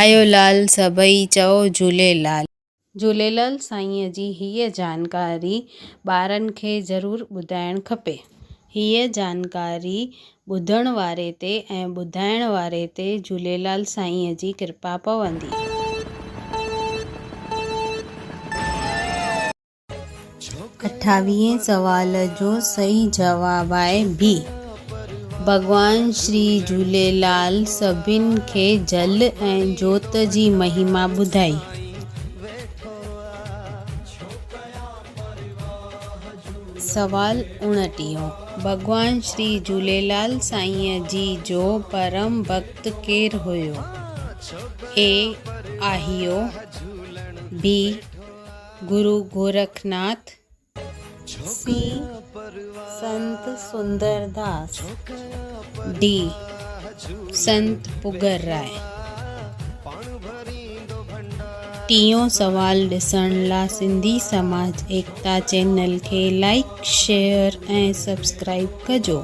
आयो लाल सभई चओ झूलेलाल। झूलेलाल साईंअ जी हीअ जानकारी ॿारनि खे ज़रूरु ॿुधाइणु खपे। हीअ जानकारी ॿुधण वारे ते ऐं ॿुधाइण वारे ते झूलेलाल साईंअ जी कृपा पवंदी। 28 सवाल जो सही जवाब आहे बी। भॻवान श्री झूलेलाल सभिनि खे जल ऐं जोत जी महिमा ॿुधाई। सवाल 29 भॻवान श्री झूलेलाल साईंअ जी जो परम भक्त केरु हुयो? ए आहियो, बी गुरु गोरखनाथ, सी संत सुंदरदास, डी संत पुगरराय। टियों सवाल ॾिसण लाइ सिंधी समाज एकता चैनल खे लाइक, शेयर ऐं सब्सक्राइब कजो।